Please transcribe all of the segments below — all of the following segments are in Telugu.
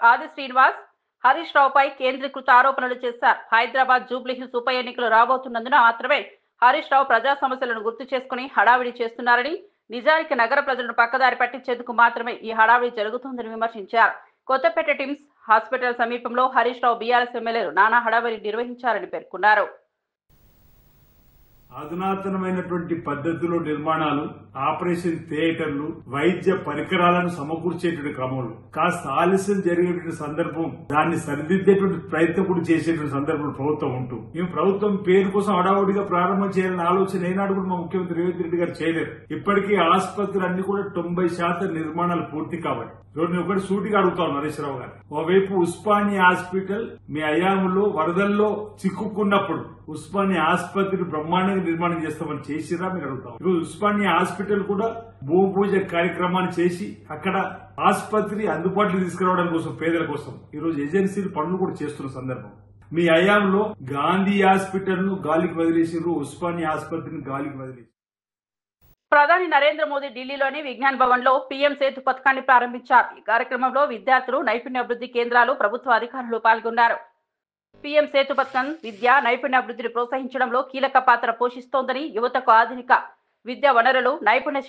ఆది శ్రీనివాస్ హరీష్ రావుపై కేంద్రీకృత ఆరోపణలు చేశారు. హైదరాబాద్ జూబ్లీహిల్స్ ఉప ఎన్నికలు రాబోతున్నందున మాత్రమే హరీష్ రావు ప్రజా సమస్యలను గుర్తు చేసుకుని హడావిడి చేస్తున్నారని, నిజానికి నగర ప్రజలను పక్కదారి పట్టించేందుకు మాత్రమే ఈ హడావిడి జరుగుతుందని విమర్శించారు. కొత్తపేట టిమ్స్ హాస్పిటల్ సమీపంలో హరీష్ రావు బీఆర్ఎస్ ఎమ్మెల్యేలు నానా హడావిడి నిర్వహించారని పేర్కొన్నారు. అధునాతనమైనటువంటి పద్ధతిలో నిర్మాణాలు, ఆపరేషన్ థియేటర్లు, వైద్య పరికరాలను సమకూర్చేటువంటి క్రమంలో కాస్త ఆలస్యం జరిగేటువంటి సందర్భం, దాన్ని సరిదిద్దేటువంటి ప్రయత్నం కూడా చేసేటువంటి సందర్భం ప్రభుత్వం ఉంటూ, మేము ప్రభుత్వం పేరు కోసం హడావుడిగా ప్రారంభం చేయాలని ఆలోచన ఏనాడు కూడా మా ముఖ్యమంత్రి రేవంత్ రెడ్డి గారు చేయలేరు. ఇప్పటికీ ఆసుపత్రులు అన్ని కూడా 90% నిర్మాణాలు పూర్తి కాబట్టి నేను ఒకటి సూటిగా అడుగుతాను హరీష్ రావు గారు. ఓవైపు ఉస్మానియా హాస్పిటల్ మీ అయాములో వరదల్లో చిక్కుకున్నప్పుడు ఉస్మానియా ఆసుపత్రి బ్రహ్మాండంగా నిర్మాణం చేస్తామని చేసిరా మీరు అడుగుతాం. ఈరోజు ఉస్మానియా హాస్పిటల్ కూడా భూమి పూజ కార్యక్రమాన్ని చేసి అక్కడ ఆసుపత్రి అందుబాటులో తీసుకురావడం కోసం, పేదల కోసం ఈరోజు ఏజెన్సీలు పనులు కూడా చేస్తున్న సందర్భం. మీ అయాంలో గాంధీ హాస్పిటల్ ను గాలికి వదిలేసిరు, ఉస్మానియా ఆసుపత్రిని గాలికి వదిలేసి. ప్రధాని నరేంద్ర మోదీ ఢిల్లీలోని విజ్ఞాన్ భవన్ లో పీఎం సేతు పథకాన్ని ప్రారంభించారు. ఈ కార్యక్రమంలో విద్యార్థులు, నైపుణ్యాభివృద్ధి కేంద్రాలు, ప్రభుత్వ అధికారులు పాల్గొన్నారు. పీఎం సేతు పథకం విద్య, నైపుణ్యాభివృద్ధిని ప్రోత్సహించడంలో కీలక పాత్ర పోషిస్తోందని, యువతకు ఆధునిక విద్యా వనరులు, నైపుణ్య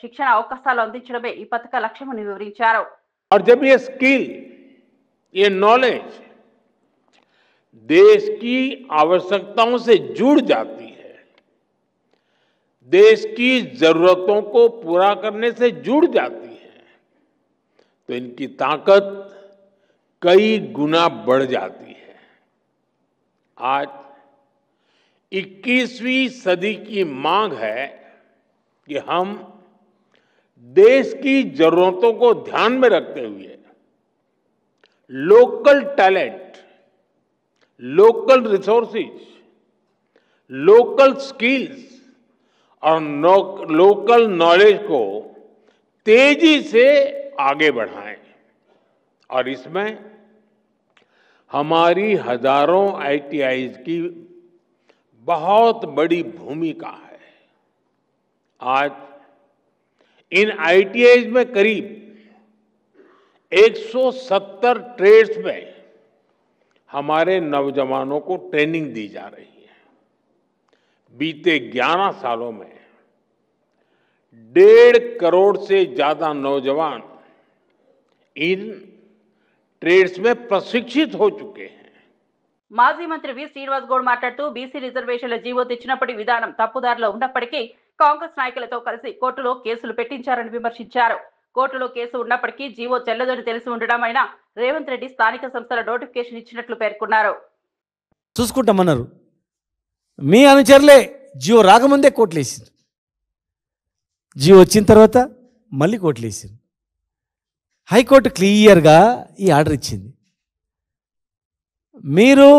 శిక్షణ అవకాశాలు అందించడమే ఈ పథక లక్ష్యమని వివరించారు. और जब ये स्किल, ये नॉलेज देश की आवश्यकताओं से जुड़ जाती है, देश की जरूरतों को पूरा करने से जुड़ जाती है, तो इनकी ताकत कई गुना बढ़ जाती है। आज 21वीं सदी की मांग है कि हम देश की जरूरतों को ध्यान में रखते हुए local talent, local resources, local skills और लोकल नॉलेज को तेजी से आगे बढ़ाएं। और इसमें हमारी हजारों आईटीआईज की बहुत बड़ी भूमिका है। आज इन आईटीआईज में करीब 170 ट्रेड्स में हमारे नौजवानों को ट्रेनिंग दी जा रही है। बीते 11 सालों में 1.5 करोड़ से ज्यादा नौजवान इन ट्रेड्स में प्रशिक्षित हो चुके हैं। మాజీ మంత్రి వి శ్రీనివాస్ గౌడ్ మాట్లాడుతూ బీసీ రిజర్వేషన్ల జీవో తెచ్చినప్పటి విధానం తప్పుదారిలో ఉన్నప్పటికీ కాంగ్రెస్ నాయకులతో కలిసి కోర్టులో కేసులు పెట్టించారని విమర్శించారు. కోర్టులో కేసు ఉన్నప్పటికీ జీవో చెల్లదని తెలిసి ఉండడం అయినా రేవంత్ రెడ్డి స్థానిక సంస్థల నోటిఫికేషన్ ఇచ్చినట్లు పేర్కొన్నారు. చూసుకుంటామన్నారు, మీ అనుచరులే జీవో రాకముందే కోర్టులు వేసింది, జీవో వచ్చిన తర్వాత మళ్ళీ కోర్టులు వేసింది. హైకోర్టు క్లియర్గా ఈ ఆర్డర్ ఇచ్చింది. మీరు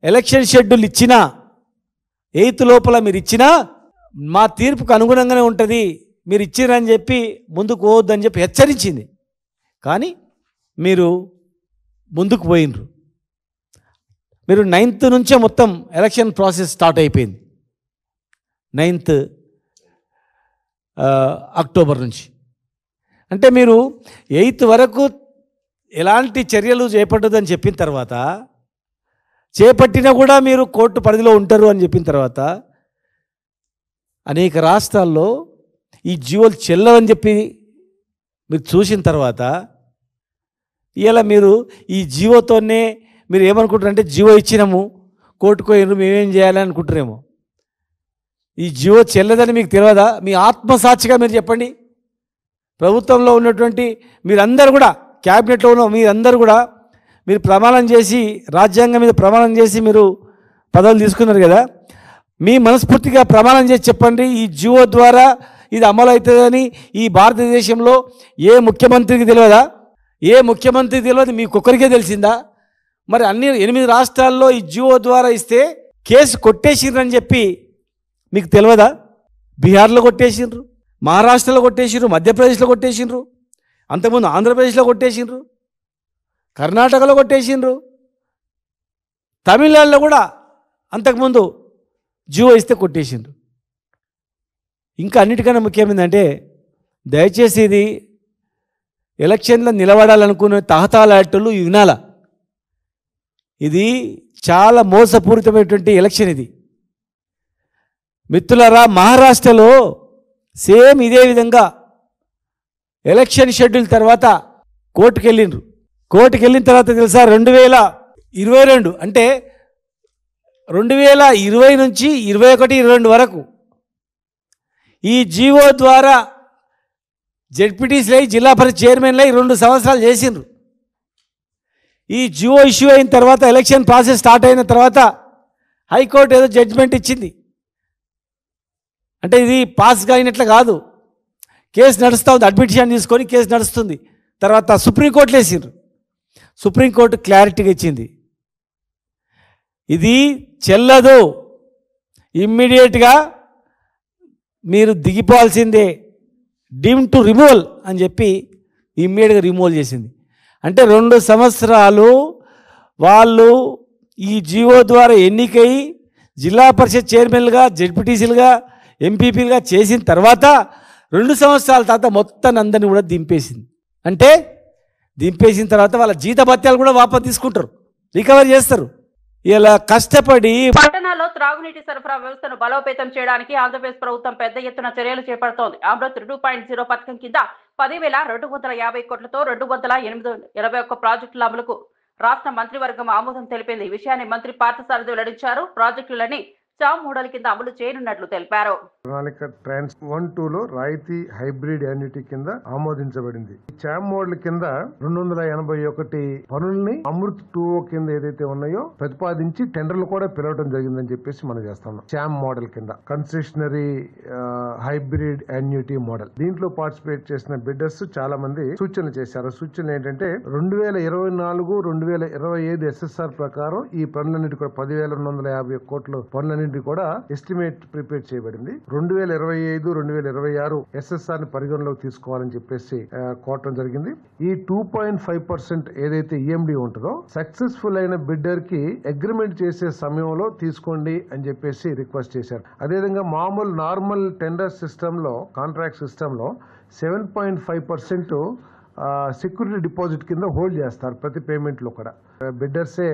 ఎలక్షన్ షెడ్యూల్ ఇచ్చినా 8 లోపల మీరు ఇచ్చినా మా తీర్పుకు అనుగుణంగానే ఉంటుంది, మీరు ఇచ్చిరని చెప్పి ముందుకు పోవద్దని చెప్పి హెచ్చరించింది. కానీ మీరు ముందుకు పోయినరు. మీరు 9th నుంచే మొత్తం ఎలక్షన్ ప్రాసెస్ స్టార్ట్ అయిపోయింది, 9th అక్టోబర్ నుంచి. అంటే మీరు 8th వరకు ఎలాంటి చర్యలు చేపట్టదని చెప్పిన తర్వాత, చేపట్టినా కూడా మీరు కోర్టు పరిధిలో ఉంటారు అని చెప్పిన తర్వాత, అనేక రాష్ట్రాల్లో ఈ జీవోలు చెల్లవని చెప్పి మీరు చూసిన తర్వాత ఇలా మీరు ఈ జీవోతోనే మీరు ఏమనుకుంటారంటే జీవో ఇచ్చినాము కోర్టుకు పోయినారు మేమేం చేయాలని అనుకుంటారేమో. ఈ జీవో చెల్లదని మీకు తెలియదా? మీ ఆత్మసాక్షిగా మీరు చెప్పండి. ప్రభుత్వంలో ఉన్నటువంటి మీరందరూ కూడా, క్యాబినెట్లో ఉన్న మీరందరూ కూడా మీరు ప్రమాణం చేసి, రాజ్యాంగం మీద ప్రమాణం చేసి మీరు పదవులు తీసుకున్నారు కదా, మీ మనస్ఫూర్తిగా ప్రమాణం చేసి చెప్పండి, ఈ జీవో ద్వారా ఇది అమలు అవుతుందని ఈ భారతదేశంలో ఏ ముఖ్యమంత్రికి తెలియదా? ఏ ముఖ్యమంత్రికి తెలియదు, మీకొక్కరికే తెలిసిందా? మరి అన్ని 8 రాష్ట్రాల్లో ఈ జీవో ద్వారా ఇస్తే కేసు కొట్టేసిర్రని చెప్పి మీకు తెలియదా? బీహార్లో కొట్టేసిండ్రు, మహారాష్ట్రలో కొట్టేసిండ్రు, మధ్యప్రదేశ్లో కొట్టేసిండ్రు, అంతకుముందు ఆంధ్రప్రదేశ్లో కొట్టేసిండ్రు, కర్ణాటకలో కొట్టేసిండ్రు, తమిళనాడులో కూడా అంతకుముందు జీవో ఇస్తే కొట్టేసిండ్రు. ఇంకా అన్నిటికన్నా ముఖ్యం ఏంటంటే, దయచేసి ఇది ఎలక్షన్లో నిలబడాలనుకునే తహతాలాటలు వినాల. ఇది చాలా మోసపూరితమైనటువంటి ఎలక్షన్ ఇది. మిత్రులారా, మహారాష్ట్రలో సేమ్ ఇదే విధంగా ఎలక్షన్ షెడ్యూల్ తర్వాత కోర్టుకు వెళ్ళిండ్రు. కోర్టుకు వెళ్ళిన తర్వాత తెలుసా, 2022 అంటే 2020 నుంచి 21-22 వరకు ఈ జీవో ద్వారా జెడ్పీటీసీలై జిల్లా పరిషత్ చైర్మన్లై 2 సంవత్సరాలు చేసిండ్రు. ఈ జీవో ఇష్యూ అయిన తర్వాత ఎలక్షన్ ప్రాసెస్ స్టార్ట్ అయిన తర్వాత హైకోర్టు ఏదో జడ్జిమెంట్ ఇచ్చింది. అంటే ఇది పాస్ అయినట్లు కాదు, కేసు నడుస్తూ ఉంది, అడ్మిషన్ తీసుకొని కేసు నడుస్తుంది. తర్వాత సుప్రీంకోర్టులో వేసిండ్రు. సుప్రీంకోర్టు క్లారిటీగా ఇచ్చింది, ఇది చెల్లదు, ఇమ్మీడియట్గా మీరు దిగిపోవాల్సిందే, డీమ్ టు రిమూవల్ అని చెప్పి ఇమ్మీడియట్గా రిమూవల్ చేసింది. అంటే 2 సంవత్సరాలు వాళ్ళు ఈ జీవో ద్వారా ఎన్నికై జిల్లా పరిషత్ చైర్మన్లుగా, జెడ్పీటీసీలుగా, ఎంపీపీలుగా చేసిన తర్వాత 2 సంవత్సరాల తర్వాత మొత్తాన్ని అందరినీ కూడా దింపేసింది. అంటే దింపేసిన తర్వాత వాళ్ళ జీతభత్యాలు కూడా వాపసు తీసుకుంటారు, రికవరీ చేస్తారు. ఇలా కష్టపడి పట్టణాల్లో త్రాగునీటి సరఫరా వ్యవస్థను బలోపేతం చేయడానికి ఆంధ్రప్రదేశ్ ప్రభుత్వం పెద్ద ఎత్తున చర్యలు చేపడుతోంది. అమృత్ 2.0 పథకం కింద 10,250 కోట్లతో 221 ప్రాజెక్టుల అమలుకు రాష్ట్ర మంత్రివర్గం ఆమోదం తెలిపింది. ఈ విషయాన్ని మంత్రి పార్థసారథి వెల్లడించారు. ప్రాజెక్టులని చామ్ మోడల్ కింద అమలు చేయనున్నట్లు తెలిపారు. ప్రణాళిక ట్రాన్స్ 1-2లో రాయితీ హైబ్రిడ్ యాన్యుటీ కింద ఆమోదించబడింది. చామ్ మోడల్ కింద 281 పనుల్ని అమృత్ 2 కింద ఏదైతే ఉన్నాయో ప్రతిపాదించి టెండర్లు కూడా పిలవడం జరిగిందని చెప్పేసి మనం చేస్తున్నాం. చామ్ మోడల్ కింద కన్సెషనరీ హైబ్రిడ్ యాన్యుటీ మోడల్, దీంట్లో పార్టిసిపేట్ చేసిన బిడ్డర్స్ చాలా మంది సూచనలు చేశారు. సూచనలు ఏంటంటే 2024-2025 SSR ప్రకారం ఈ పనులన్నిటి కూడా 10,250 కోట్ల పనులన్నింటి కూడా ఎస్టిమేట్ ప్రిపేర్ చేయబడింది. 2025-2026 SSR ని పరిగణలోకి తీసుకోవాలని చెప్పేసి కోరటం జరిగింది. ఈ 2.5% ఏదైతే EMD ఉంటుందో సక్సెస్ఫుల్ అయిన బిడ్డర్ కి అగ్రిమెంట్ చేసే సమయంలో తీసుకోండి అని చెప్పేసి రిక్వెస్ట్ చేశారు. అదేవిధంగా మామూలు నార్మల్ టెండర్ సిస్టమ్ లో, కాంట్రాక్ట్ సిస్టమ్ లో 7.5% సెక్యూరిటీ డిపాజిట్ కింద హోల్డ్ చేస్తారు ప్రతి పేమెంట్ లో కూడా. బిడ్డర్సే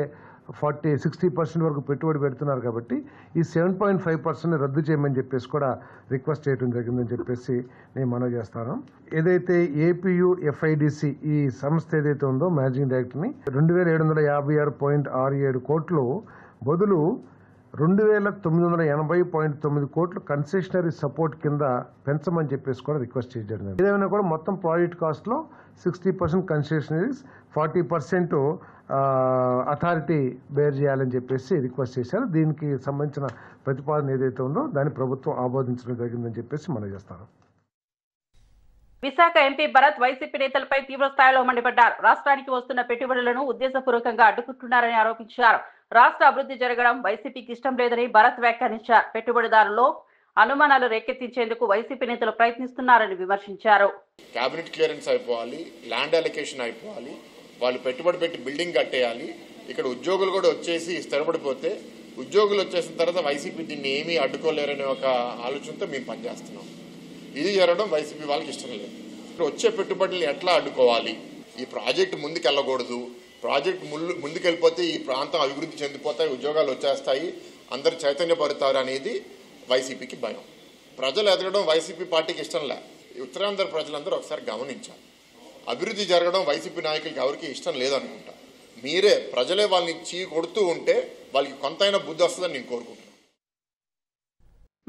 40-60% వరకు పెట్టుబడి పెడుతున్నారు కాబట్టి ఈ 7.5% రద్దు చేయమని చెప్పేసి కూడా రిక్వెస్ట్ చేయడం జరిగిందని చెప్పేసి నేను మనవి చేస్తాను. ఏదైతే APU FIDC ఈ సంస్థ ఏదైతే ఉందో మేనేజింగ్ డైరెక్టర్ని 2,756.67 కోట్లు బదులు 2,980.9 కోట్లు కన్సెషనరీ సపోర్ట్ కింద పెంచమని చెప్పేసి కూడా రిక్వెస్ట్ చేయడం జరిగింది. ఏదైనా కూడా మొత్తం ప్రాజెక్ట్ కాస్ట్ లో 60% కన్సెషనరీస్, 40% అథారిటీ బేర్ చేయాలని చెప్పేసి రిక్వెస్ట్ చేశారు. దీనికి సంబంధించిన ప్రతిపాదన ఏదైతే ఉందో దాన్ని ప్రభుత్వం ఆమోదించడం జరిగిందని చెప్పేసి మనం చేస్తాను. విశాఖ ఎంపీ భరత్ వైసీపీ నేతలపై తీవ్ర స్థాయిలో మండిపడ్డారు. రాష్ట్రానికి వస్తున్న పెట్టుబడులను ఉద్దేశపూర్వకంగా అడ్డుకుంటున్నారని ఆరోపించారు. రాష్ట్ర అభివృద్ధి జరగడం వైసీపీకి ఇష్టం లేదని భరత్ వ్యాఖ్యానించారు. పెట్టుబడిదారుల్లో అనుమానాలు రేకెత్తించేందుకు వైసీపీ నేతలు ప్రయత్నిస్తున్నారని విమర్శించారు. క్యాబినెట్ క్లియరెన్స్ అయిపోవాలి, ల్యాండ్ అలొకేషన్ అయిపోవాలి, వాళ్ళు పెట్టుబడి పెట్టి బిల్డింగ్ కట్టేయాలి, ఇక్కడ ఉద్యోగులు కూడా వచ్చేసి స్థిరపడిపోతే ఉద్యోగులు వచ్చేసిన తర్వాత వైసీపీ దీన్ని ఏమీ అడ్డుకోలేరనే ఒక ఆలోచనతో మేము పనిచేస్తున్నాం. ఇది జరగడం వైసీపీ వాళ్ళకి ఇష్టం లేదు. ఇక్కడ వచ్చే పెట్టుబడులు ఎట్లా అడ్డుకోవాలి, ఈ ప్రాజెక్టు ముందుకు వెళ్ళకూడదు, ప్రాజెక్టు ముందుకెళ్ళిపోతే ఈ ప్రాంతం అభివృద్ధి చెందిపోతాయి, ఉద్యోగాలు వచ్చేస్తాయి, అందరు చైతన్యపడతారు అనేది వైసీపీకి భయం. ప్రజలు ఎదగడం వైసీపీ పార్టీకి ఇష్టం లే. ఉత్తరాంధ్ర ప్రజలందరూ ఒకసారి గమనించాలి. అభివృద్ధి జరగడం వైసీపీ నాయకులకి ఎవరికి ఇష్టం లేదనుకుంటా. మీరే ప్రజలే వాళ్ళని చీ కొడుతూ ఉంటే వాళ్ళకి కొంతైనా బుద్ధి వస్తుందని నేను కోరుకుంటున్నాను.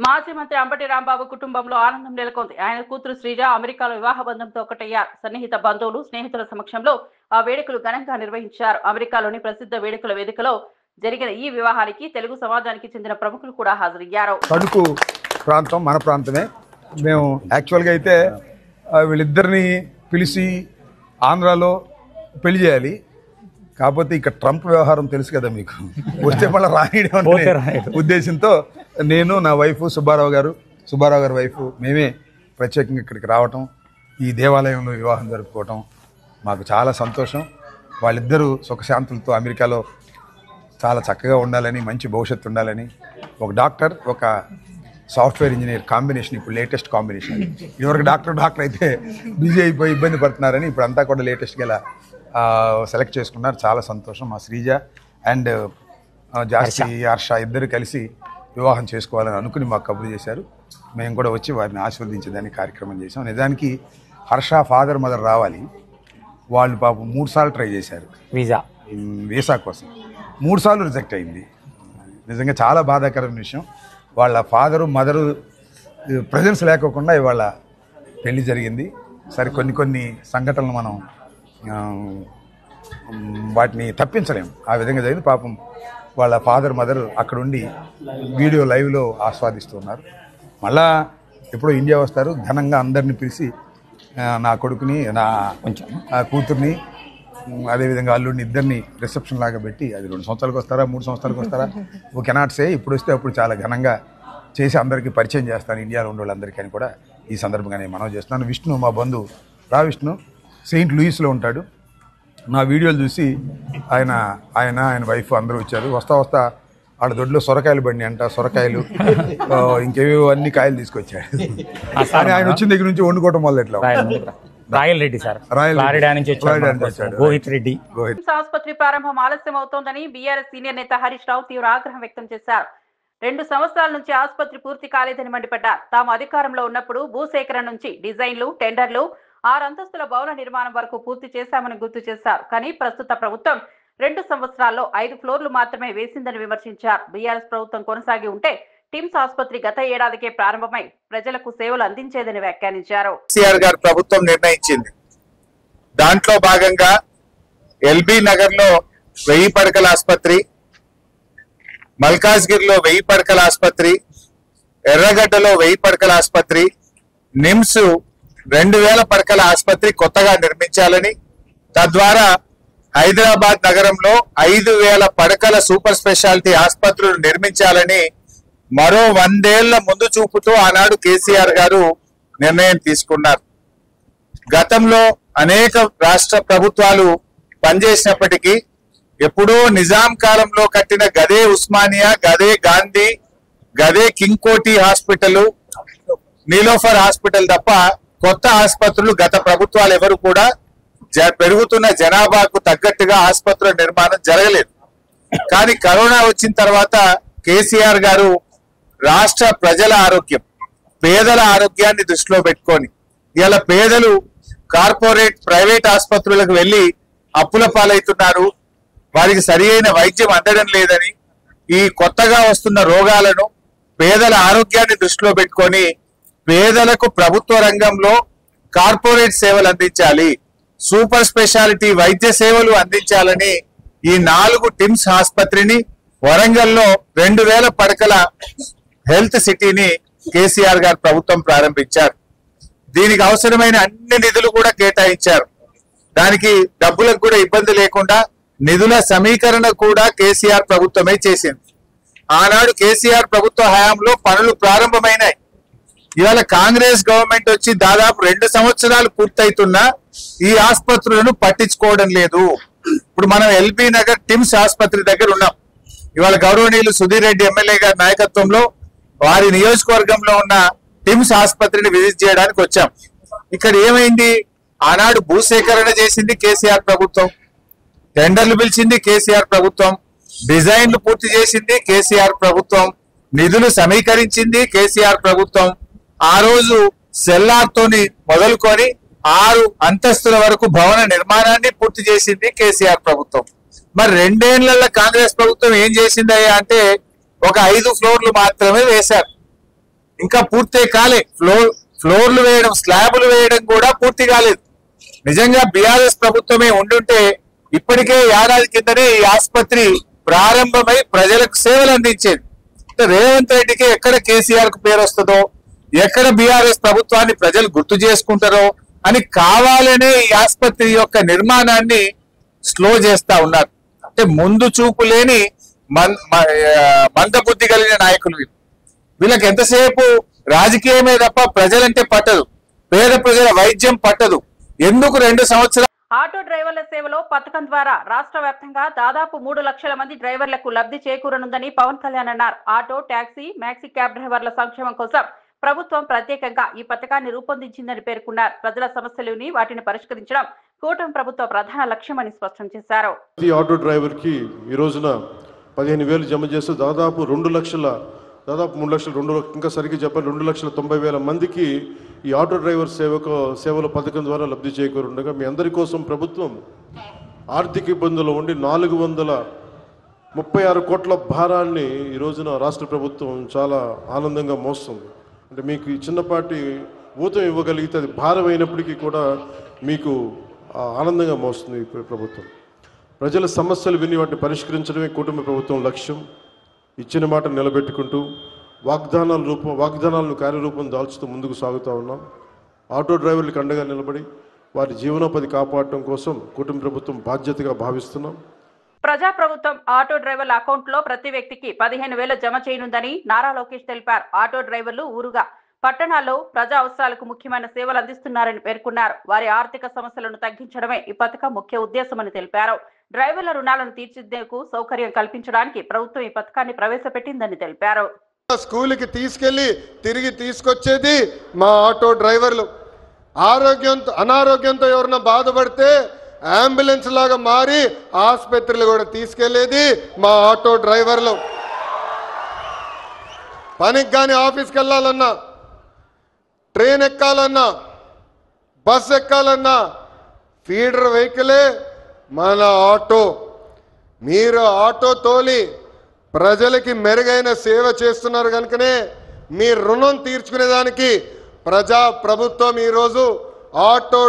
మాజీ మంత్రి అంబటి రాంబాబు కుటుంబంలో ఆనందం నెలకొంది. ఆయన కూతురు శ్రీజ అమెరికాలో వివాహ బంధంతో ఒకటయ్యారు. సన్నిహిత బంధువులు, స్నేహితుల సమక్షంలో ఆ వేడుకలు ఘనంగా నిర్వహించారు. అమెరికాలోని ప్రసిద్ధ వేడుకల వేదికలో జరిగిన ఈ వివాహానికి తెలుగు సమాజానికి చెందిన ప్రముఖులు కూడా హాజరయ్యారు. తణుకు ప్రాంతం మన ప్రాంతమే. మేము యాక్చువల్గా అయితే వీళ్ళిద్దరిని పిలిచి ఆంధ్రాలో పెళ్లి చేయాలి. కాకపోతే ఇక్కడ ట్రంప్ వ్యవహారం తెలుసు కదా మీకు, వస్తే మళ్ళీ రానియడం ఉద్దేశంతో నేను, నా వైఫ్ సుబ్బారావు గారి వైఫ్ మేమే ప్రత్యేకంగా ఇక్కడికి రావటం, ఈ దేవాలయంలో వివాహం జరుపుకోవటం మాకు చాలా సంతోషం. వాళ్ళిద్దరూ సుఖశాంతులతో అమెరికాలో చాలా చక్కగా ఉండాలని, మంచి భవిష్యత్తు ఉండాలని, ఒక డాక్టర్, ఒక సాఫ్ట్వేర్ ఇంజనీర్ కాంబినేషన్ ఇప్పుడు లేటెస్ట్ కాంబినేషన్. ఇదివరకు డాక్టర్ అయితే బిజీ అయిపోయి ఇబ్బంది పడుతున్నారని ఇప్పుడు అంతా కూడా లేటెస్ట్గా ఇలా సెలెక్ట్ చేసుకున్నారు. చాలా సంతోషం. మా శ్రీజ అండ్ జాస్తి హర్ష ఇద్దరు కలిసి వివాహం చేసుకోవాలని అనుకుని మాకు కబురు చేశారు. మేము కూడా వచ్చి వారిని ఆశీర్వదించేదానికి కార్యక్రమం చేసాం. నిజానికి హర్ష ఫాదర్ మదర్ రావాలి, వాళ్ళు పాపం 3 సార్లు ట్రై చేశారు వీసా కోసం, 3 సార్లు రిజెక్ట్ అయింది. నిజంగా చాలా బాధాకరమైన విషయం. వాళ్ళ ఫాదరు మదరు ప్రజెన్స్ లేకోకుండా ఇవాళ పెళ్లి జరిగింది. సరే కొన్ని సంఘటనలు మనం వాటిని తప్పించలేము. ఆ విధంగా జరిగింది. పాపం వాళ్ళ ఫాదర్ మదర్ అక్కడుండి వీడియో లైవ్లో ఆస్వాదిస్తున్నారు. మళ్ళా ఎప్పుడో ఇండియా వస్తారు, ఘనంగా అందరిని పిలిచి నా కొడుకుని నా కూతుర్ని అదేవిధంగా అల్లుడిని ఇద్దరిని రిసెప్షన్ లాగా పెట్టి, అది 2 సంవత్సరాలకు వస్తారా 3 సంవత్సరాలకు వస్తారా ఓ కెనాట్ సే, ఇప్పుడు వస్తే అప్పుడు చాలా ఘనంగా చేసి అందరికీ పరిచయం చేస్తాను ఇండియాలో ఉండే వాళ్ళందరికీ అని కూడా ఈ సందర్భంగా నేను మనవి చేస్తున్నాను. విష్ణు మా బంధువు విష్ణు సెయింట్ లూయిస్లో ఉంటాడు. నా వీడియోలు చూసి ఆయన వైఫ్ అందరూ వచ్చారు. వస్తా వాళ్ళ దొడ్లో సొరకాయలు బండి అంట, సొరకాయలు ఇంకేవో అన్ని కాయలు తీసుకొచ్చాడు. ఆయన వచ్చిన దగ్గర నుంచి వండుకోవటం మొదలెట్లా రాయల్ రెడ్డి సార్, గోహిత్ రెడ్డి. ఆసుపత్రి ప్రారంభం ఆలస్యం అవుతోందని బీఆర్ఎస్ సీనియర్ నేత హరీష్ రావు తీవ్ర ఆగ్రహం వ్యక్తం చేశారు. 2 సంవత్సరాల నుంచి ఆసుపత్రి పూర్తి కాలేదని మండిపడ్డారు. తాము అధికారంలో ఉన్నప్పుడు భూసేకరణ నుంచి డిజైన్లు, టెండర్లు, 6 అంతస్తుల భవన నిర్మాణం వరకు పూర్తి చేశామని గుర్తు చేశారు. కానీ ప్రస్తుత ప్రభుత్వం 2 సంవత్సరాల్లో 5 ఫ్లోర్లు మాత్రమే వేసిందని విమర్శించారు. బీఆర్ఎస్ ప్రభుత్వం కొనసాగి ఉంటే టిమ్స్ ఆసుపత్రి గత ఏడాదికే ప్రారంభమై ప్రజలకు సేవలు అందించేదని వ్యాఖ్యానించారు. కేసీఆర్ గారు ప్రభుత్వం నిర్ణయించింది. దాంట్లో భాగంగా ఎల్బీ నగర్ లో 1000 పడకల ఆసుపత్రి, మల్కాజ్గిరిలో 1000 పడకల ఆసుపత్రి, ఎర్రగడ్డలో 1000 పడకల ఆసుపత్రి, నిమ్స్ 2000 పడకల ఆసుపత్రి కొత్తగా నిర్మించాలని, తద్వారా హైదరాబాద్ నగరంలో 5000 పడకల సూపర్ స్పెషాలిటీ ఆసుపత్రులు నిర్మించాలని మరో 100 ఏళ్ల ముందు చూపుతో ఆనాడు కేసీఆర్ గారు నిర్ణయం తీసుకున్నారు. గతంలో అనేక రాష్ట్ర ప్రభుత్వాలు పనిచేసినప్పటికీ ఎప్పుడో నిజాం కాలంలో కట్టిన గదే ఉస్మానియా, గదే గాంధీ, గదే కింగ్ కోటి హాస్పిటల్, నీలోఫర్ హాస్పిటల్ తప్ప కొత్త ఆసుపత్రులు గత ప్రభుత్వాలు ఎవరు కూడా పెరుగుతున్న జనాభాకు తగ్గట్టుగా ఆసుపత్రుల నిర్మాణం జరగలేదు. కానీ కరోనా వచ్చిన తర్వాత కేసీఆర్ గారు రాష్ట్ర ప్రజల ఆరోగ్యం, పేదల ఆరోగ్యాన్ని దృష్టిలో పెట్టుకొని ఇలా పేదలు కార్పొరేట్ ప్రైవేట్ ఆసుపత్రులకు వెళ్లి అప్పుల పాలవుతున్నారు, వారికి సరి అయిన వైద్యం అందడం లేదని, ఈ కొత్తగా వస్తున్న రోగాలను పేదల ఆరోగ్యాన్ని దృష్టిలో పెట్టుకొని పేదలకు ప్రభుత్వ రంగంలో కార్పొరేట్ సేవలు అందించాలి, సూపర్ స్పెషాలిటీ వైద్య సేవలు అందించాలని ఈ 4 టిమ్స్ ఆసుపత్రిని వరంగల్లో 2000 పడకల హెల్త్ సిటీని కేసీఆర్ గారు ప్రభుత్వం ప్రారంభించారు. దీనికి అవసరమైన అన్ని నిధులు కూడా కేటాయించారు. దానికి డబ్బులకు కూడా ఇబ్బంది లేకుండా నిధుల సమీకరణ కూడా కేసీఆర్ ప్రభుత్వమే చేసింది. ఆనాడు కేసీఆర్ ప్రభుత్వ హయాంలో పనులు ప్రారంభమైనాయి. ఇవాళ కాంగ్రెస్ గవర్నమెంట్ వచ్చి దాదాపు 2 సంవత్సరాలు పూర్తయితున్నా ఈ ఆసుపత్రులను పట్టించుకోవడం లేదు. ఇప్పుడు మనం ఎల్బీ నగర్ టిమ్స్ ఆసుపత్రి దగ్గర ఉన్నాం. ఇవాళ గౌరవనీయులు సుధీర్ రెడ్డి ఎమ్మెల్యే గారి నాయకత్వంలో వారి నియోజకవర్గంలో ఉన్న టిమ్స్ ఆసుపత్రిని విజిట్ చేయడానికి వచ్చాం. ఇక్కడ ఏమైంది? ఆనాడు భూసేకరణ చేసింది కేసీఆర్ ప్రభుత్వం, టెండర్లు పిలిచింది కేసీఆర్ ప్రభుత్వం, డిజైన్లు పూర్తి చేసింది కేసీఆర్ ప్రభుత్వం, నిధులు సమీకరించింది కేసీఆర్ ప్రభుత్వం. ఆ రోజు సెల్లార్తోని మొదలుకొని 6 అంతస్తుల వరకు భవన నిర్మాణాన్ని పూర్తి చేసింది కేసీఆర్ ప్రభుత్వం. మరి 2 ఏళ్లలో కాంగ్రెస్ ప్రభుత్వం ఏం చేసిందయ్యా అంటే ఒక 5 ఫ్లోర్లు మాత్రమే వేశారు. ఇంకా పూర్తి కాలే. ఫ్లోర్లు వేయడం, స్లాబులు వేయడం కూడా పూర్తి కాలేదు. నిజంగా బీఆర్ఎస్ ప్రభుత్వమే ఉండుంటే ఇప్పటికే ఏడాది కిందనే ఈ ఆసుపత్రి ప్రారంభమై ప్రజలకు సేవలు అందించేది. రేవంత్ రెడ్డికి ఎక్కడ కేసీఆర్ కు పేరు వస్తుందో, ఎక్కడ బీఆర్ఎస్ ప్రభుత్వాన్ని ప్రజలు గుర్తు చేసుకుంటారో అని కావాలనే ఈ ఆసుపత్రి యొక్క నిర్మాణాన్ని స్లో చేస్తా ఉన్నారు. అంటే ముందు చూపు లేని మందబుద్ధి కలిగిన నాయకులు వీళ్ళకి ఎంతసేపు రాజకీయమే తప్ప ప్రజలంటే పట్టదు, పేద ప్రజల వైద్యం పట్టదు. ఎందుకు 2 సంవత్సరాలు ఆటో డ్రైవర్ల సేవలో పథకం ద్వారా రాష్ట్ర వ్యాప్తంగా దాదాపు 3 లక్షల మంది డ్రైవర్లకు లబ్ధి చేకూరనుందని పవన్ కళ్యాణ్ అన్నారు. ఆటో, టాక్సీ, మ్యాక్సీ క్యాబ్ డ్రైవర్ల సంక్షేమం కోసం ప్రభుత్వం ప్రత్యేకంగా ఈ పథకాన్ని రూపొందించిందని పేర్కొన్నారు. ప్రజల సమస్యలని వాటిని పరిష్కరించడం కూటమి ప్రభుత్వ ప్రధాన లక్ష్యమని స్పష్టం చేశారు. ప్రతి ఆటో డ్రైవర్ కి ఈ రోజున 15,000 జమ చేస్తూ దాదాపు 3 లక్షల ఇంకా సరిగ్గా చెప్పాలి 2,90,000 మందికి ఈ ఆటో డ్రైవర్ సేవల పథకం ద్వారా లబ్ధి చేకూరుండగా మీ అందరి కోసం ప్రభుత్వం ఆర్థిక ఇబ్బందులు ఉండి 436 కోట్ల భారాన్ని ఈ రోజున రాష్ట్ర ప్రభుత్వం చాలా ఆనందంగా మోస్తుంది. అంటే మీకు ఈ చిన్నపాటి ఊతం ఇవ్వగలిగితే అది భారం అయినప్పటికీ కూడా మీకు ఆనందంగా మోస్తుంది ఈ ప్రభుత్వం. ప్రజల సమస్యలు విని వాటిని పరిష్కరించడమే కూటమి ప్రభుత్వం లక్ష్యం. ఇచ్చిన మాట నిలబెట్టుకుంటూ వాగ్దానాలను కార్యరూపం దాల్చుతూ ముందుకు సాగుతూ ఉన్నాం. ఆటో డ్రైవర్లకు అండగా నిలబడి వారి జీవనోపాధి కాపాడటం కోసం కూటమి ప్రభుత్వం బాధ్యతగా భావిస్తున్నాం. ప్రజాప్రభుత్వం ఆటో డ్రైవర్ల అకౌంట్లో ప్రతి వ్యక్తికి 15,000 జమ చేయనుందని నారా లోకేష్ తెలిపారు. ఆటో డ్రైవర్లు ఊరుగా పట్టణాల్లో ప్రజా అవసరాలకు ముఖ్యమైన సేవలు అందిస్తున్నారని పేర్కొన్నారు. వారి ఆర్థిక సమస్యలను తగ్గించడమే ఈ పథకం ముఖ్య ఉద్దేశమని తెలిపారు. డ్రైవర్ల రుణాలను తీర్చిదిద్దేందుకు సౌకర్యం కల్పించడానికి ప్రభుత్వం ఈ పథకాన్ని ప్రవేశపెట్టిందని తెలిపారు. స్కూల్కి తీసుకెళ్లి తిరిగి తీసుకొచ్చేది మా ఆటో డ్రైవర్లు. అనారోగ్యంతో ఎవరన్నా బాధపడితే అంబులెన్స్ లాగా మారి ఆసుపత్రులు కూడా తీసుకెళ్లేది మా ఆటో డ్రైవర్లు. పనికి కానీ ఆఫీస్కి వెళ్ళాలన్నా, ట్రైన్ ఎక్కాలన్నా, బస్ ఎక్కాలన్నా ఫీడర్ వెహికలే మన ఆటో. మీరు ఆటో తోలి ప్రజలకి మెరుగైన సేవ చేస్తున్నారు కనుకనే మీ రుణం తీర్చుకునేదానికి ప్రభుత్వం ఈరోజు ఆటో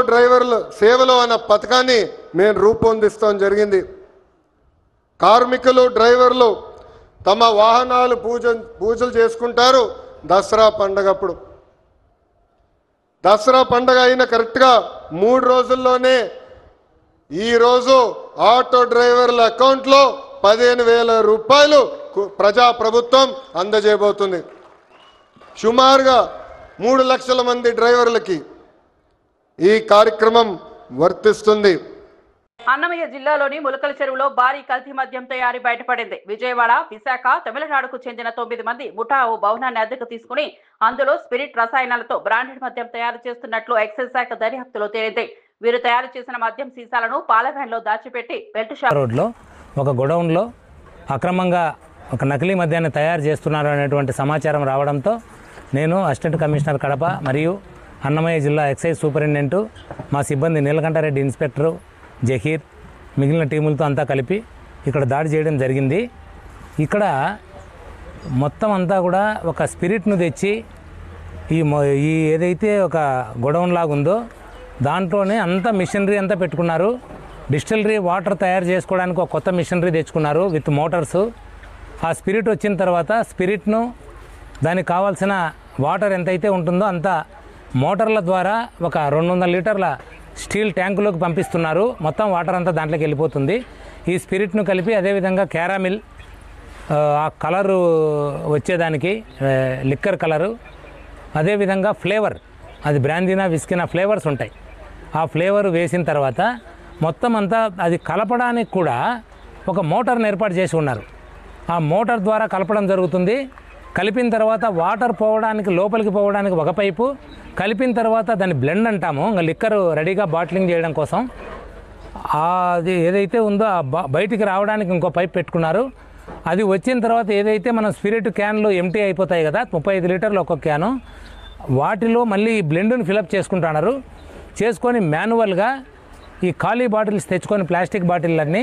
డ్రైవర్ల సేవలో అన్న పథకాన్ని మేము రూపొందిస్తాం జరిగింది. కార్మికులు, డ్రైవర్లు తమ వాహనాలు పూజలు చేసుకుంటారు దసరా పండగప్పుడు. దసరా పండగ అయిన కరెక్ట్గా 3 రోజుల్లోనే ఈరోజు ఆటో డ్రైవర్ల అకౌంట్లో 15,000 రూపాయలు ప్రభుత్వం అందజేయబోతుంది. సుమారుగా 3 లక్షల మంది డ్రైవర్లకి ఈ కార్యక్రమం వర్తిస్తుంది. అన్నమయ్య జిల్లాలోని ములకల చెరువులో భారీ కల్తీ మద్యం తయారీ బయటపడింది. విజయవాడ, విశాఖ, తమిళనాడుకు చెందిన 9 మంది ముఠా ఓ భవనాన్ని అద్దెకు తీసుకుని అందులో స్పిరిట్ రసాయనాలతో బ్రాండెడ్ మద్యం తయారు చేస్తున్నట్లు ఎక్సైజ్ శాఖ దర్యాప్తులో తేలింది. వీరు తయారు చేసిన మద్యం సీసాలను పాల వ్యాన్లో దాచిపెట్టి బెల్ట్ షాప్ రోడ్లో ఒక గొడౌన్లో అక్రమంగా ఒక నకిలీ మద్యాన్ని తయారు చేస్తున్నారు అనేటువంటి సమాచారం రావడంతో నేను అసిస్టెంట్ కమిషనర్ కడప మరియు అన్నమయ్య జిల్లా ఎక్సైజ్ సూపరింటెండెంట్, మా సిబ్బంది నీలకంఠారెడ్డి ఇన్స్పెక్టరు, జహీర్, మిగిలిన టీములతో అంతా కలిపి ఇక్కడ దాడి చేయడం జరిగింది. ఇక్కడ మొత్తం అంతా కూడా ఒక స్పిరిట్ను తెచ్చి ఈ ఏదైతే ఒక గొడౌన్ లాగా ఉందో దాంట్లోనే అంతా మిషనరీ అంతా పెట్టుకున్నారు. డిస్టిలరీ వాటర్ తయారు చేసుకోవడానికి ఒక కొత్త మిషనరీ తెచ్చుకున్నారు విత్ మోటార్సు. ఆ స్పిరిట్ వచ్చిన తర్వాత స్పిరిట్ను దానికి కావాల్సిన వాటర్ ఎంతైతే ఉంటుందో అంత మోటార్ల ద్వారా ఒక 200 లీటర్ల స్టీల్ ట్యాంకులోకి పంపిస్తున్నారు. మొత్తం వాటర్ అంతా దాంట్లోకి వెళ్ళిపోతుంది. ఈ స్పిరిట్ను కలిపి అదేవిధంగా క్యారామిల్, ఆ కలరు వచ్చేదానికి లిక్కర్ కలరు, అదేవిధంగా ఫ్లేవర్, అది బ్రాందీనా విస్కీనా ఫ్లేవర్స్ ఉంటాయి. ఆ ఫ్లేవర్ వేసిన తర్వాత మొత్తం అంతా అది కలపడానికి కూడా ఒక మోటార్ని ఏర్పాటు చేసి ఉన్నారు. ఆ మోటార్ ద్వారా కలపడం జరుగుతుంది. కలిపిన తర్వాత వాటర్ పోవడానికి, లోపలికి పోవడానికి ఒక పైపు, కలిపిన తర్వాత దాన్ని బ్లెండ్ అంటాము, ఇంకా లిక్కర్ రెడీగా బాటిలింగ్ చేయడం కోసం అది ఏదైతే ఉందో బయటికి రావడానికి ఇంకో పైప్ పెట్టుకున్నారు. అది వచ్చిన తర్వాత ఏదైతే మనం స్పిరిట్ క్యాన్లు ఎంటీ అయిపోతాయి కదా, 35 లీటర్లు ఒక్కొక్క క్యాను, వాటిలో మళ్ళీ ఈ బ్లెండ్ని ఫిలప్ చేసుకుంటున్నారు. చేసుకొని మాన్యువల్గా ఈ ఖాళీ బాటిల్స్ తెచ్చుకొని, ప్లాస్టిక్ బాటిల్లన్నీ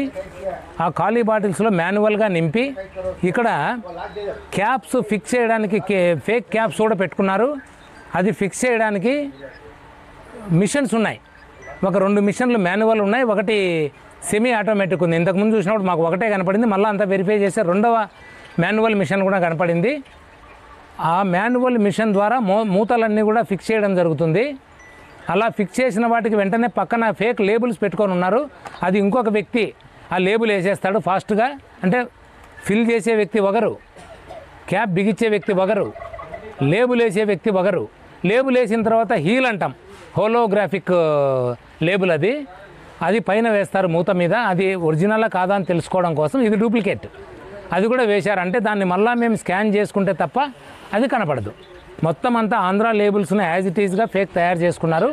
ఆ ఖాళీ బాటిల్స్లో మాన్యువల్గా నింపి ఇక్కడ క్యాప్స్ ఫిక్స్ చేయడానికి ఫేక్ క్యాప్స్ కూడా పెట్టుకున్నారు. అది ఫిక్స్ చేయడానికి మిషన్స్ ఉన్నాయి. ఒక 2 మిషన్లు మాన్యువల్ ఉన్నాయి, ఒకటి సెమీ ఆటోమేటిక్ ఉంది. ఇంతకుముందు చూసినప్పుడు మాకు ఒకటే కనపడింది, మళ్ళీ అంతా వెరిఫై చేస్తే 2వ మాన్యువల్ మిషన్ కూడా కనపడింది. ఆ మాన్యువల్ మిషన్ ద్వారా మూతలన్నీ కూడా ఫిక్స్ చేయడం జరుగుతుంది. అలా ఫిక్స్ చేసిన వాటికి వెంటనే పక్కన ఫేక్ లేబుల్స్ పెట్టుకొని ఉన్నారు. అది ఇంకొక వ్యక్తి ఆ లేబుల్ వేసేస్తాడు ఫాస్ట్గా. అంటే ఫిల్ చేసే వ్యక్తి ఒకరు, క్యాప్ బిగించే వ్యక్తి ఒకరు, లేబుల్ వేసే వ్యక్తి ఒకరు. లేబుల్ వేసిన తర్వాత హీల్ అంటాం, హోలోగ్రాఫిక్ లేబుల్ అది పైన వేస్తారు మూత మీద. అది ఒరిజినలా కాదా అని తెలుసుకోవడం కోసం ఇది డూప్లికేట్. అది కూడా వేశారు. అంటే దాన్ని మళ్ళీ మేము స్కాన్ చేసుకుంటే తప్ప అది కనపడదు. మొత్తం అంతా ఆంధ్ర లేబుల్స్ని యాజ్ ఇట్ ఈజ్గా ఫేక్ తయారు చేసుకున్నారు.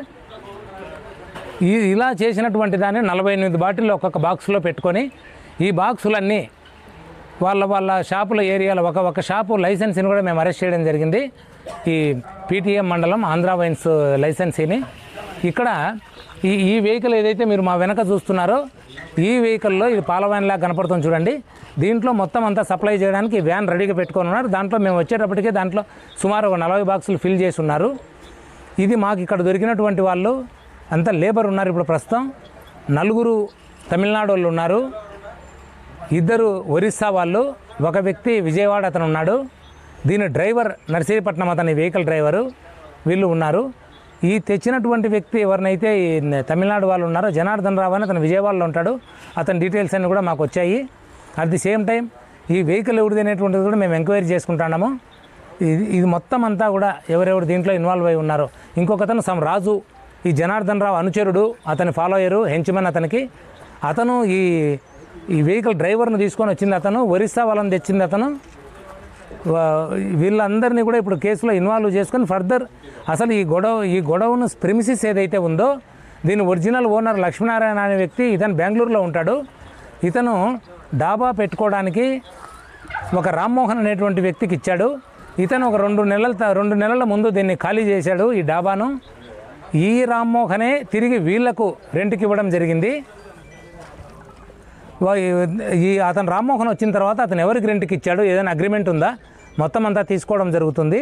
ఇలా చేసినటువంటి దాన్ని 48 బాటిల్లో ఒక్కొక్క బాక్స్లో పెట్టుకొని ఈ బాక్సులన్నీ వాళ్ళ షాపుల ఏరియాలో ఒక షాపు లైసెన్స్ని కూడా మేము అరెస్ట్ చేయడం జరిగింది. ఈ పీటీఎం మండలం ఆంధ్ర వైన్స్ లైసెన్సీని. ఇక్కడ ఈ వెహికల్ ఏదైతే మీరు మా వెనక చూస్తున్నారో ఈ వెహికల్లో ఇది పాల వ్యాన్లా కనపడుతుంది చూడండి. దీంట్లో మొత్తం అంతా సప్లై చేయడానికి వ్యాన్ రెడీగా పెట్టుకొని ఉన్నారు. దాంట్లో మేము వచ్చేటప్పటికే దాంట్లో సుమారు 40 బాక్సులు ఫిల్ చేసి ఉన్నారు. ఇది మాకు ఇక్కడ దొరికినటువంటి వాళ్ళు అంతా లేబర్ ఉన్నారు. ఇప్పుడు ప్రస్తుతం 4 తమిళనాడు వాళ్ళు ఉన్నారు, 2 ఒరిస్సా వాళ్ళు, ఒక వ్యక్తి విజయవాడ అతను ఉన్నాడు. దీని డ్రైవర్ నర్సీపట్నం అతని వెహికల్ డ్రైవరు వీళ్ళు ఉన్నారు. ఈ తెచ్చినటువంటి వ్యక్తి ఎవరినైతే ఈ తమిళనాడు వాళ్ళు ఉన్నారో జనార్దన్ రావు అని అతను విజయవాడలో ఉంటాడు. అతని డీటెయిల్స్ అన్నీ కూడా మాకు వచ్చాయి. అట్ ది సేమ్ టైం ఈ వెహికల్ ఎవరిది అనేటువంటిది కూడా మేము ఎంక్వైరీ చేసుకుంటున్నాము. ఇది మొత్తం అంతా కూడా ఎవరెవరు దీంట్లో ఇన్వాల్వ్ అయి ఉన్నారో. ఇంకొకతను సమ్ రాజు ఈ జనార్దన్ రావు అనుచరుడు, అతని ఫాలోయరు, హెంచ్మన్ అతనికి. అతను ఈ వెహికల్ డ్రైవర్ను తీసుకొని వచ్చింది అతను, ఒరిస్సా వాళ్ళని తెచ్చింది అతను. వీళ్ళందరినీ కూడా ఇప్పుడు కేసులో ఇన్వాల్వ్ చేసుకొని ఫర్దర్ అసలు ఈ గొడవను ప్రిమిసిస్ ఏదైతే ఉందో దీని ఒరిజినల్ ఓనర్ లక్ష్మీనారాయణ అనే వ్యక్తి, ఇతను బెంగళూరులో ఉంటాడు. ఇతను డాబా పెట్టుకోవడానికి ఒక రామ్మోహన్ అనేటువంటి వ్యక్తికి ఇచ్చాడు. ఇతను ఒక 2 నెలల ముందు దీన్ని ఖాళీ చేశాడు ఈ డాబాను. ఈ రామ్మోహనే తిరిగి వీళ్లకు రెంట్కి ఇవ్వడం జరిగింది. అతను రామ్మోహన్ వచ్చిన తర్వాత అతను ఎవరికి రెంట్కి ఇచ్చాడు, ఏదైనా అగ్రిమెంట్ ఉందా, మొత్తం అంతా తీసుకోవడం జరుగుతుంది.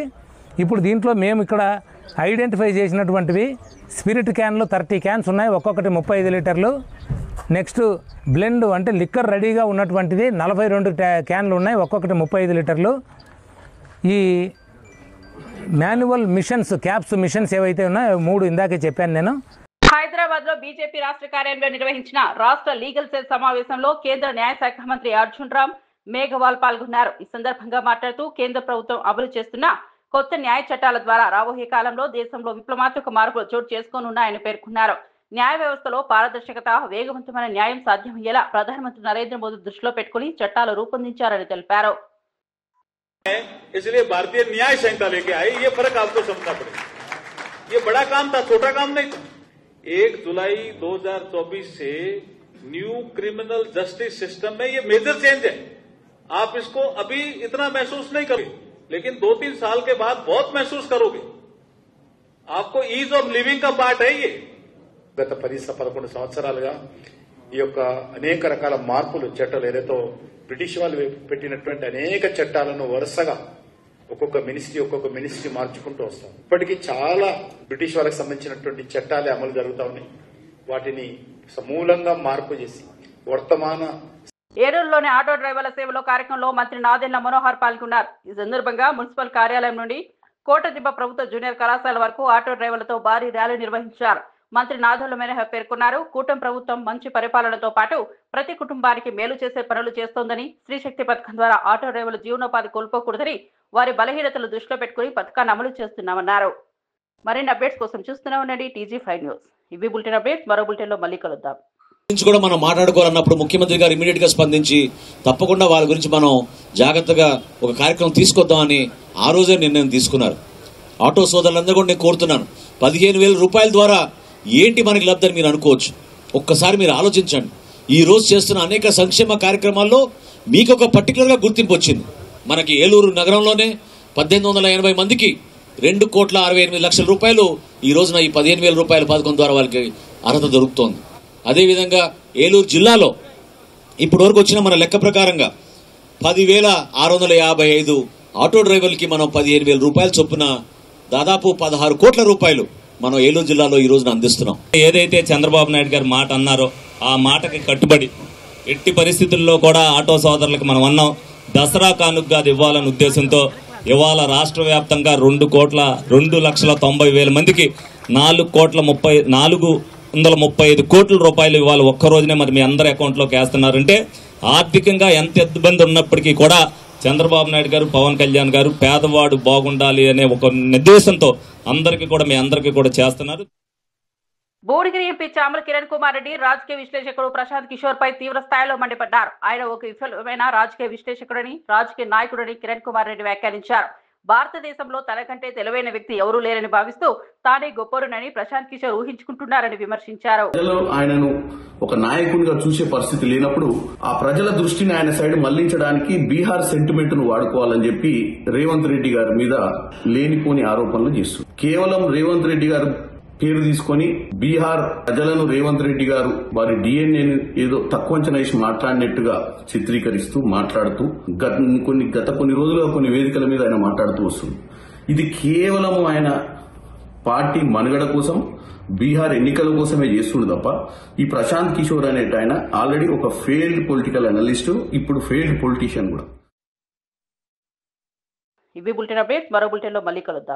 ఇప్పుడు దీంట్లో మేము ఇక్కడ ఐడెంటిఫై చేసినటువంటివి స్పిరిట్ క్యాన్లు 30 క్యాన్స్ ఉన్నాయి, ఒక్కొక్కటి 35 లీటర్లు. నెక్స్ట్ బ్లెండ్ అంటే లిక్కర్ రెడీగా ఉన్నటువంటిది 42 క్యాన్లు ఉన్నాయి, ఒక్కొక్కటి 35 లీటర్లు. ఈ మాన్యువల్ మిషన్స్ క్యాప్స్ మిషన్స్ ఏవైతే ఉన్నాయో 3 ఇందాకే చెప్పాను నేను. హైదరాబాద్ లో బీజేపీ రాష్ట్ర కార్యాలయంలో నిర్వహించిన రాష్ట్ర లీగల్ సెల్ సమావేశంలో కేంద్ర న్యాయశాఖ మంత్రి అర్జున్ రామ్ మేఘవాల్ పాల్గొన్నారు. ఈ సందర్భంగా మాట్లాడుతూ కేంద్ర ప్రభుత్వం అమలు చేస్తున్న కొత్త న్యాయ చట్టాల ద్వారా రాబోయే కాలంలో దేశంలో విప్లవాత్మక మార్పులు చోటు చేసుకోనున్నాయని పేర్కొన్నారు. న్యాయ వ్యవస్థలో పారదర్శకత, వేగవంతమైన న్యాయం సాధ్యమయ్యేలా ప్రధానమంత్రి నరేంద్ర మోదీ దృష్టిలో పెట్టుకుని చట్టాలు రూపొందించారని తెలిపారు. इसलिए भारतीय न्याय संहिता लेके आई, ये फर्क आपको समझना पड़ेगा. ये बड़ा काम था, छोटा काम नहीं था. 1 जुलाई 2024 से न्यू क्रिमिनल जस्टिस सिस्टम में ये मेजर चेंज है. आप इसको अभी इतना महसूस नहीं करोगे, लेकिन 2-3 साल के बाद बहुत महसूस करोगे. आपको ईज ऑफ लिविंग का पार्ट है ये. గత 10-11 సంవత్సరాలుగా ఈ యొక్క అనేక రకాల మార్పులు చట్టాలు ఏదైతే బ్రిటిష్ వాళ్ళు పెట్టినటువంటి అనేక చట్టాలను వరుసగా ఒక్కొక్క మినిస్ట్రీ మార్చుకుంటూ వస్తాం. ఇప్పటికీ చాలా బ్రిటిష్ వాళ్ళకి సంబంధించినటువంటి చట్టాలే అమలు జరుగుతా ఉన్నాయి. వాటిని సమూలంగా మార్పు చేసి వర్తమాన ఏలూరులోని ఆటో డ్రైవర్ల సేవలో కార్యక్రమంలో మంత్రి నాదెండ్ల మనోహర్ పాల్గొన్నారు. ఈ సందర్భంగా మున్సిపల్ కార్యాలయం నుండి కోటదిబ్బ ప్రభుత్వ జూనియర్ కళాశాల వరకు ఆటో డ్రైవర్లతో భారీ ర్యాలీ నిర్వహించారు. మంత్రి నాదెండ్ల మనోహర్ పేర్కొన్నారు, కూటమి ప్రభుత్వం మంచి పరిపాలనతో పాటు ప్రతి కుటుంబానికి మేలు చేసే పనులు చేస్తోందని, స్త్రీశక్తి పథకం ద్వారా ఆటో డ్రైవర్లు జీవనోపాధి కోల్పోకూడదని, వారి బలహీనతలు దృష్టిలో పెట్టుకుని పథకాన్ని అమలు చేస్తున్నామన్నారు. మరిన్ని అప్డేట్స్ కోసం చూస్తూనే ఉండండి TG5 న్యూస్. ఇవి బులెటిన్ అప్డేట్స్. మరో బులెటిన్ లో మళ్ళీ కలుద్దాం. కూడా మనం మాట్లాడుకోవాలన్నప్పుడు ముఖ్యమంత్రి గారు ఇమీడియట్ గా స్పందించి తప్పకుండా వాళ్ళ గురించి మనం జాగ్రత్తగా ఒక కార్యక్రమం తీసుకొద్దామని ఆ రోజే నిర్ణయం తీసుకున్నారు. ఆటో సోదరులందరూ కూడా నేను కోరుతున్నాను, 15,000 రూపాయల ద్వారా ఏంటి మనకి లబ్ధని మీరు అనుకోవచ్చు. ఒక్కసారి మీరు ఆలోచించండి. ఈ రోజు చేస్తున్న అనేక సంక్షేమ కార్యక్రమాల్లో మీకు ఒక పర్టికులర్గా గుర్తింపు వచ్చింది. మనకి ఏలూరు నగరంలోనే 1880 మందికి 2,68,00,000 రూపాయలు ఈ రోజున ఈ 15,000 రూపాయల పథకం ద్వారా వాళ్ళకి అర్హత దొరుకుతోంది. అదేవిధంగా ఏలూరు జిల్లాలో ఇప్పటి వరకు వచ్చిన మన లెక్క ప్రకారంగా 10,655 ఆటో డ్రైవర్లకి మనం 15,000 రూపాయల చొప్పున దాదాపు 16 కోట్ల రూపాయలు మనం ఏలూరు జిల్లాలో ఈ రోజున అందిస్తున్నాం. ఏదైతే చంద్రబాబు నాయుడు గారు మాట అన్నారో ఆ మాటకి కట్టుబడి ఎట్టి పరిస్థితుల్లో కూడా ఆటో సోదరులకు మనం అన్నాం, దసరా కానుకగా అది ఇవ్వాలనే ఉద్దేశంతో ఇవాళ రాష్ట్ర వ్యాప్తంగా 2,90,000 మందికి 4,35 కోట్ల రూపాయలు ఇవాళ ఒక్క రోజునే మరి మీ అందరి అకౌంట్లోకి వేస్తున్నారంటే ఆర్థికంగా ఎంత ఇబ్బంది ఉన్నప్పటికీ కూడా చంద్రబాబు నాయుడు గారు, పవన్ కళ్యాణ్ గారు పేదవాడు బాగుండాలి అనే ఒక నిర్దేశంతో అందరికీ కూడా మీ అందరికీ కూడా చేస్తున్నారు. భువనగిరి ఎంపీ చామల కిరణ్ కుమార్ రెడ్డి రాజకీయ విశ్లేషకుడు ప్రశాంత్ కిషోర్ పై తీవ్ర స్థాయిలో మండిపడ్డారు. ఆయన ఒక విఫలమైన రాజకీయ విశ్లేషకుడని, రాజకీయ నాయకుడని కిరణ్ కుమార్ రెడ్డి వ్యాఖ్యానించారు. భారతదేశంలో తనకంటే తెలివైన వ్యక్తి ఎవరూ లేరని భావిస్తూ తానే గొప్పరునని ప్రశాంత్ కిషోర్ ఊహించుకుంటున్నారని విమర్శించారు. ప్రజలు ఆయనను ఒక నాయకునిగా చూసే పరిస్థితి లేనప్పుడు ఆ ప్రజల దృష్టిని ఆయన సైడ్ మళ్లించడానికి బీహార్ సెంటిమెంట్ ను వాడుకోవాలని చెప్పి రేవంత్ రెడ్డి గారి మీద లేనిపోని ఆరోపణలు చేస్తున్నారు. కేవలం రేవంత్ రెడ్డి గారు పేరు తీసుకొని బీహార్ ప్రజలను రేవంత్ రెడ్డి గారు వారి డిఎన్ఏను ఏదో తక్కువ అంచనా వేసి మాట్లాడినట్టుగా చిత్రీకరిస్తూ మాట్లాడుతూ గత కొన్ని రోజులుగా కొన్ని వేదికల మీద ఆయన మాట్లాడుతూ వస్తుంది. ఇది కేవలం ఆయన పార్టీ మనుగడ కోసం బీహార్ ఎన్నికల కోసమే చేస్తుండు తప్ప ఈ ప్రశాంత్ కిషోర్ అనేట ఆయన ఆల్రెడీ ఒక ఫెయిల్డ్ పొలిటికల్ అనలిస్ట్, ఇప్పుడు ఫెయిల్డ్ పొలిటీషియన్ కూడా. ఇవి బులెటిన్ అప్డేట్స్. మరో బులెటిన్ లో మళ్ళీ కలుద్దాం.